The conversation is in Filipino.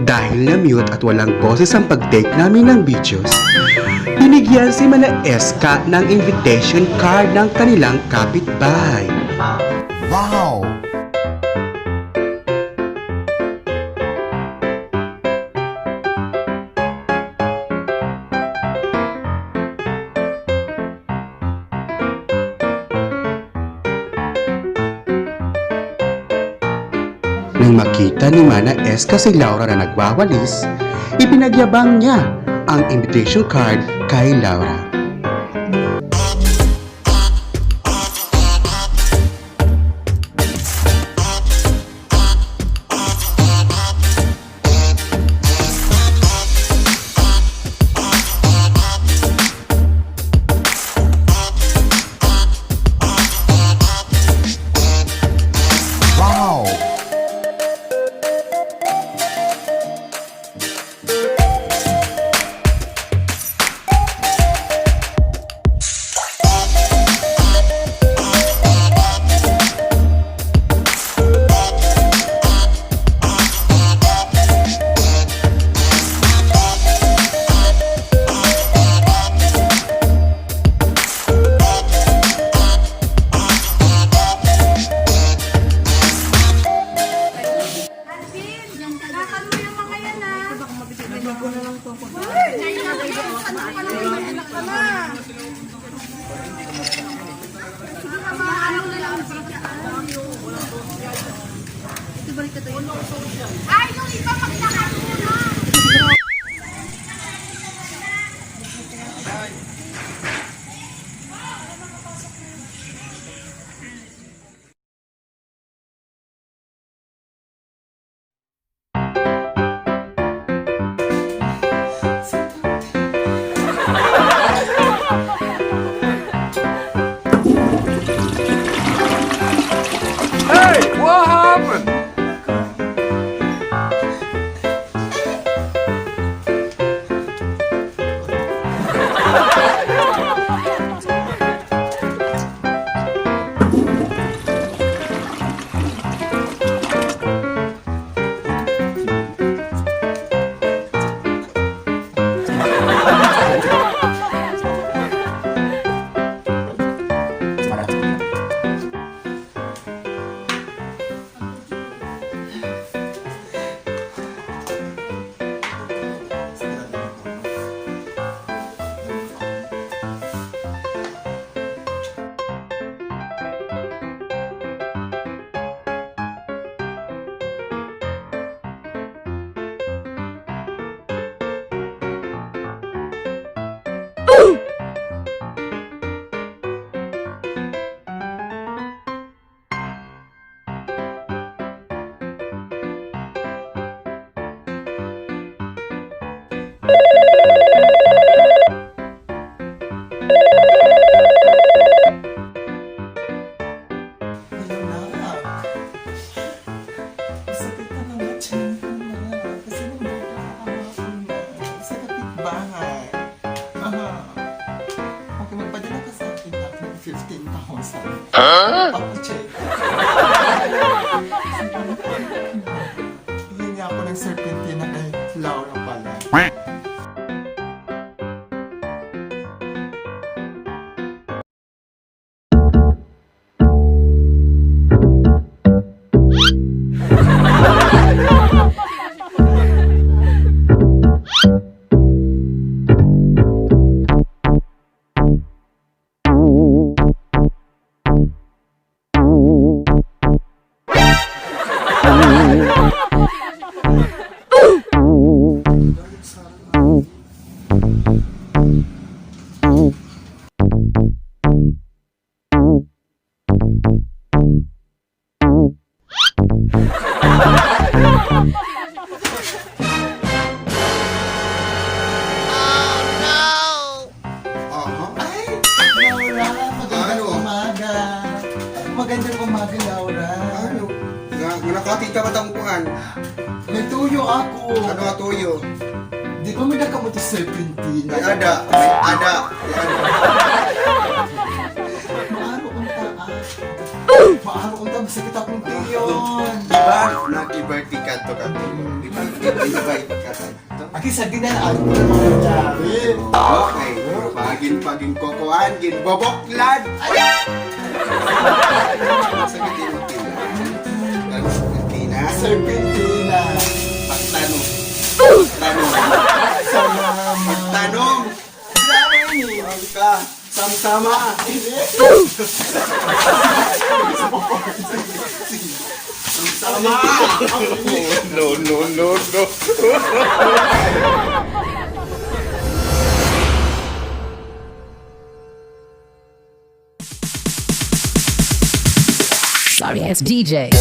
Dahil na-mute at walang boses ang pag-take namin ng videos, binigyan si Mana Iska ng invitation card ng kanilang kapitbahay. Wow! Nang makita ni Mana Iska si Laura na nagwawalis, ipinagyabang niya ang invitation card kay Laura. Ay, yung iba maglakas muna! Hey, what happened? Papacheck. Bigyan niya ako ng serpentina kay Laura pala. magandang umaga, Laura. Ano? Nakati ka matangkuhan. May tuyo ako. Ano nga tuyo? Di ba may nakamot sa serpentine? May ada. May ada. May ada. Maaro kong taas. Maaro kong taas. Masakit akong tiyon. Diba? Nag-ibirthday ka to ka to. Nag-ibirthday ka to. Aki, sa dinaan mo na mga nangyari. Okay. Pagin kokoan. Gin boboklad. Sabitin mo tina. Ano tina? Serpentina. Pagtanong. Pagtanong. Pagtanong. Grabe ni. Ka. Sama-sama. Sama. No. Sorry ass DJ.